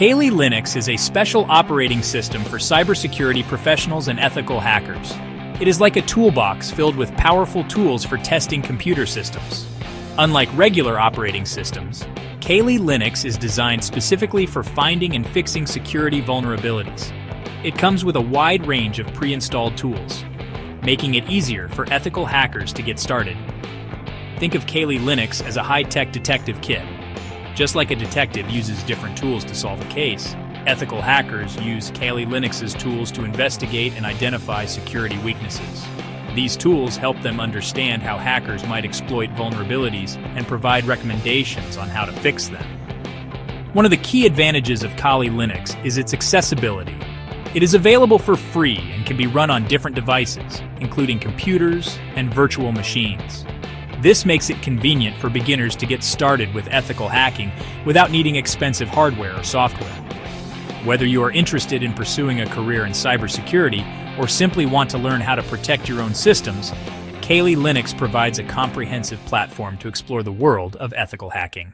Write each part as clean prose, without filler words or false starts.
Kali Linux is a special operating system for cybersecurity professionals and ethical hackers. It is like a toolbox filled with powerful tools for testing computer systems. Unlike regular operating systems, Kali Linux is designed specifically for finding and fixing security vulnerabilities. It comes with a wide range of pre-installed tools, making it easier for ethical hackers to get started. Think of Kali Linux as a high-tech detective kit. Just like a detective uses different tools to solve a case, ethical hackers use Kali Linux's tools to investigate and identify security weaknesses. These tools help them understand how hackers might exploit vulnerabilities and provide recommendations on how to fix them. One of the key advantages of Kali Linux is its accessibility. It is available for free and can be run on different devices, including computers and virtual machines. This makes it convenient for beginners to get started with ethical hacking without needing expensive hardware or software. Whether you are interested in pursuing a career in cybersecurity or simply want to learn how to protect your own systems, Kali Linux provides a comprehensive platform to explore the world of ethical hacking.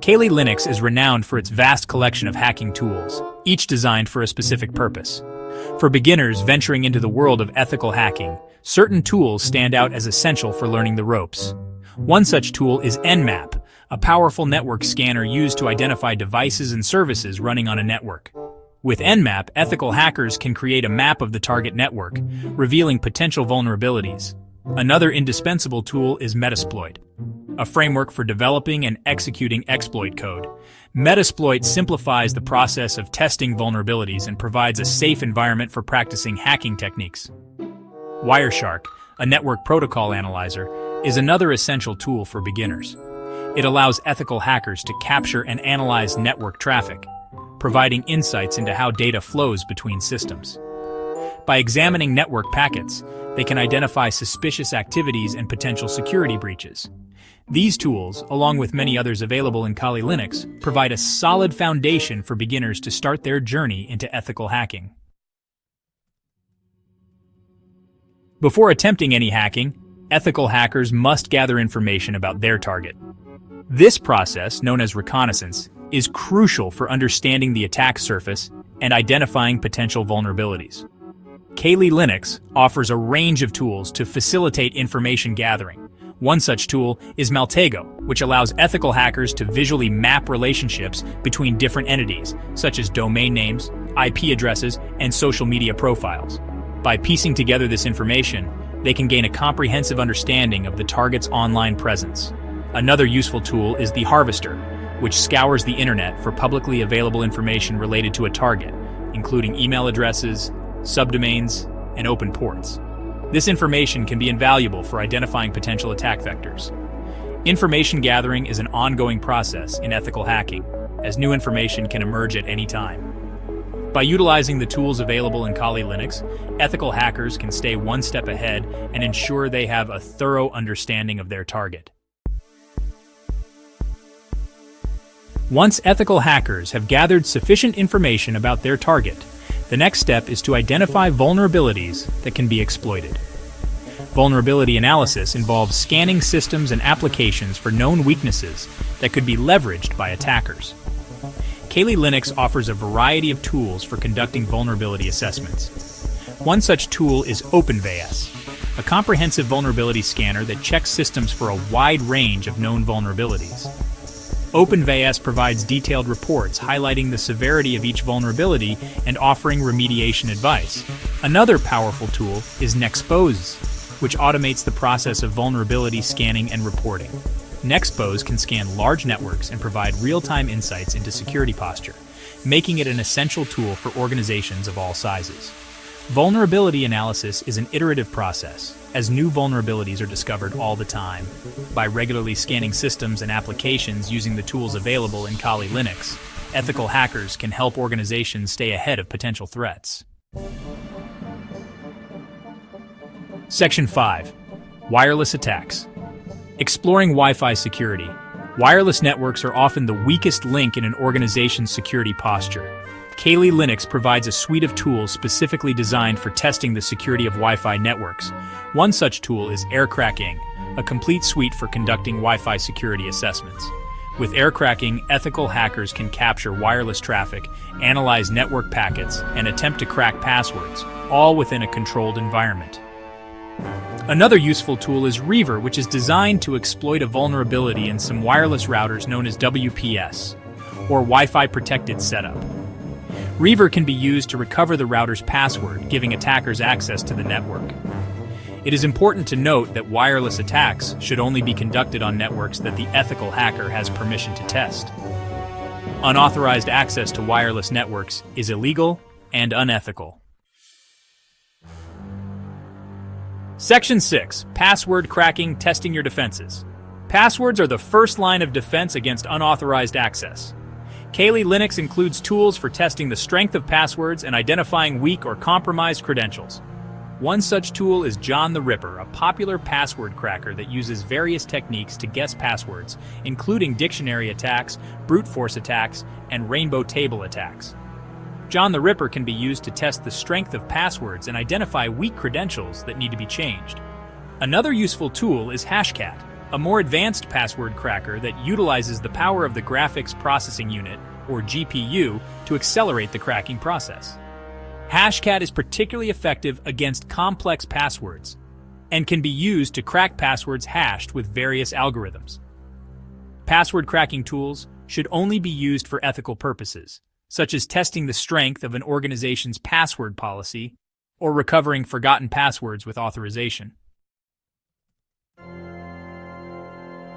Kali Linux is renowned for its vast collection of hacking tools, each designed for a specific purpose. For beginners venturing into the world of ethical hacking, certain tools stand out as essential for learning the ropes. One such tool is Nmap, a powerful network scanner used to identify devices and services running on a network. With Nmap, ethical hackers can create a map of the target network, revealing potential vulnerabilities. Another indispensable tool is Metasploit, a framework for developing and executing exploit code. Metasploit simplifies the process of testing vulnerabilities and provides a safe environment for practicing hacking techniques. Wireshark, a network protocol analyzer, is another essential tool for beginners. It allows ethical hackers to capture and analyze network traffic, providing insights into how data flows between systems. By examining network packets, they can identify suspicious activities and potential security breaches. These tools, along with many others available in Kali Linux, provide a solid foundation for beginners to start their journey into ethical hacking. Before attempting any hacking, ethical hackers must gather information about their target. This process, known as reconnaissance, is crucial for understanding the attack surface and identifying potential vulnerabilities. Kali Linux offers a range of tools to facilitate information gathering. One such tool is Maltego, which allows ethical hackers to visually map relationships between different entities, such as domain names, IP addresses, and social media profiles. By piecing together this information, they can gain a comprehensive understanding of the target's online presence. Another useful tool is the Harvester, which scours the internet for publicly available information related to a target, including email addresses, subdomains, and open ports. This information can be invaluable for identifying potential attack vectors. Information gathering is an ongoing process in ethical hacking, as new information can emerge at any time. By utilizing the tools available in Kali Linux, ethical hackers can stay one step ahead and ensure they have a thorough understanding of their target. Once ethical hackers have gathered sufficient information about their target, the next step is to identify vulnerabilities that can be exploited. Vulnerability analysis involves scanning systems and applications for known weaknesses that could be leveraged by attackers. Kali Linux offers a variety of tools for conducting vulnerability assessments. One such tool is OpenVAS, a comprehensive vulnerability scanner that checks systems for a wide range of known vulnerabilities. OpenVAS provides detailed reports highlighting the severity of each vulnerability and offering remediation advice. Another powerful tool is Nexpose, which automates the process of vulnerability scanning and reporting. Nexpose can scan large networks and provide real-time insights into security posture, making it an essential tool for organizations of all sizes. Vulnerability analysis is an iterative process, as new vulnerabilities are discovered all the time. By regularly scanning systems and applications using the tools available in Kali Linux, ethical hackers can help organizations stay ahead of potential threats. Section 5. Wireless attacks. Exploring Wi-Fi security. Wireless networks are often the weakest link in an organization's security posture. Kali Linux provides a suite of tools specifically designed for testing the security of Wi-Fi networks. One such tool is AirCrackIng, a complete suite for conducting Wi-Fi security assessments. With air cracking, ethical hackers can capture wireless traffic, analyze network packets, and attempt to crack passwords, all within a controlled environment. Another useful tool is Reaver, which is designed to exploit a vulnerability in some wireless routers known as WPS, or Wi-Fi protected setup. Reaver can be used to recover the router's password, giving attackers access to the network. It is important to note that wireless attacks should only be conducted on networks that the ethical hacker has permission to test. Unauthorized access to wireless networks is illegal and unethical. Section 6. Password cracking, testing your defenses. Passwords are the first line of defense against unauthorized access. Kali Linux includes tools for testing the strength of passwords and identifying weak or compromised credentials. One such tool is John the Ripper, a popular password cracker that uses various techniques to guess passwords, including dictionary attacks, brute force attacks, and rainbow table attacks. John the Ripper can be used to test the strength of passwords and identify weak credentials that need to be changed. Another useful tool is Hashcat, a more advanced password cracker that utilizes the power of the graphics processing unit, or GPU, to accelerate the cracking process. Hashcat is particularly effective against complex passwords and can be used to crack passwords hashed with various algorithms. Password cracking tools should only be used for ethical purposes, such as testing the strength of an organization's password policy or recovering forgotten passwords with authorization.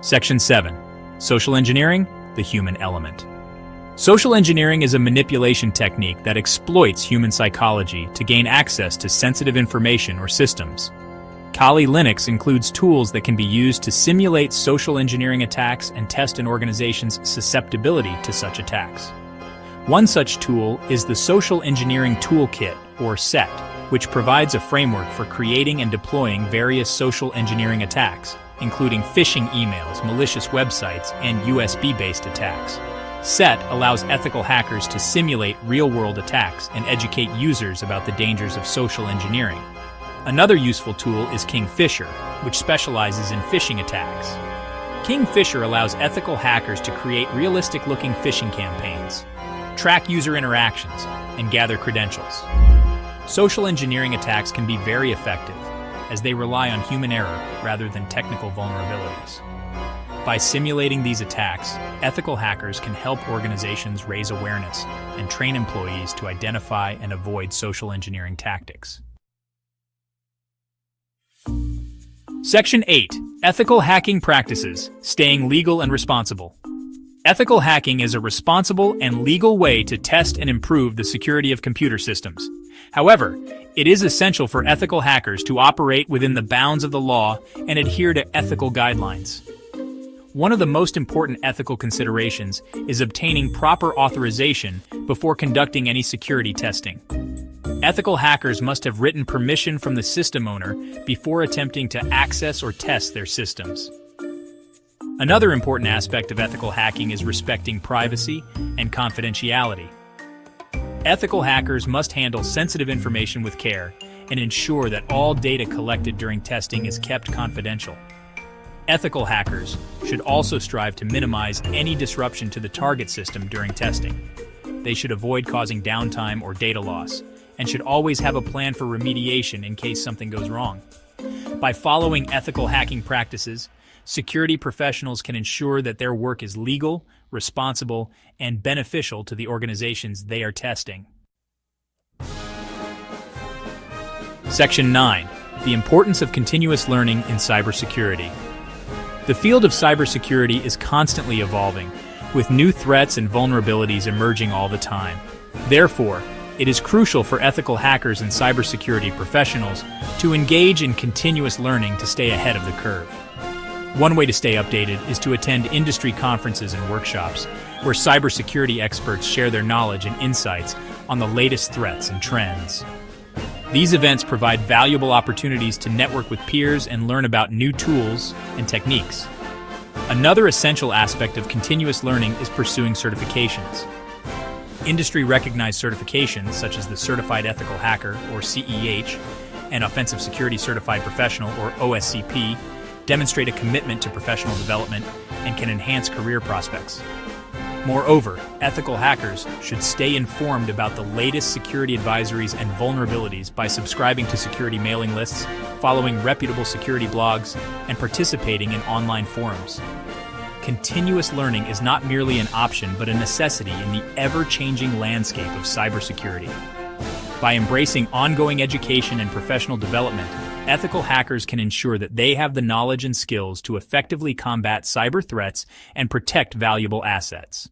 Section 7. Social engineering, the human element. Social engineering is a manipulation technique that exploits human psychology to gain access to sensitive information or systems. Kali Linux includes tools that can be used to simulate social engineering attacks and test an organization's susceptibility to such attacks. One such tool is the Social Engineering Toolkit, or SET, which provides a framework for creating and deploying various social engineering attacks, including phishing emails, malicious websites, and USB-based attacks. SET allows ethical hackers to simulate real-world attacks and educate users about the dangers of social engineering. Another useful tool is Kingfisher, which specializes in phishing attacks. Kingfisher allows ethical hackers to create realistic-looking phishing campaigns, track user interactions, and gather credentials. Social engineering attacks can be very effective, as they rely on human error rather than technical vulnerabilities. By simulating these attacks, ethical hackers can help organizations raise awareness and train employees to identify and avoid social engineering tactics. Section 8. Ethical hacking practices, staying legal and responsible. Ethical hacking is a responsible and legal way to test and improve the security of computer systems. However, it is essential for ethical hackers to operate within the bounds of the law and adhere to ethical guidelines. One of the most important ethical considerations is obtaining proper authorization before conducting any security testing. Ethical hackers must have written permission from the system owner before attempting to access or test their systems. Another important aspect of ethical hacking is respecting privacy and confidentiality. Ethical hackers must handle sensitive information with care and ensure that all data collected during testing is kept confidential. Ethical hackers should also strive to minimize any disruption to the target system during testing. They should avoid causing downtime or data loss, and should always have a plan for remediation in case something goes wrong. By following ethical hacking practices, security professionals can ensure that their work is legal, responsible, and beneficial to the organizations they are testing. Section 9. The importance of continuous learning in cybersecurity. The field of cybersecurity is constantly evolving, with new threats and vulnerabilities emerging all the time. Therefore, it is crucial for ethical hackers and cybersecurity professionals to engage in continuous learning to stay ahead of the curve. One way to stay updated is to attend industry conferences and workshops, where cybersecurity experts share their knowledge and insights on the latest threats and trends. These events provide valuable opportunities to network with peers and learn about new tools and techniques. Another essential aspect of continuous learning is pursuing certifications. Industry-recognized certifications, such as the Certified Ethical Hacker, or CEH, and Offensive Security Certified Professional, or OSCP, demonstrate a commitment to professional development, and can enhance career prospects. Moreover, ethical hackers should stay informed about the latest security advisories and vulnerabilities by subscribing to security mailing lists, following reputable security blogs, and participating in online forums. Continuous learning is not merely an option but a necessity in the ever-changing landscape of cybersecurity. By embracing ongoing education and professional development, ethical hackers can ensure that they have the knowledge and skills to effectively combat cyber threats and protect valuable assets.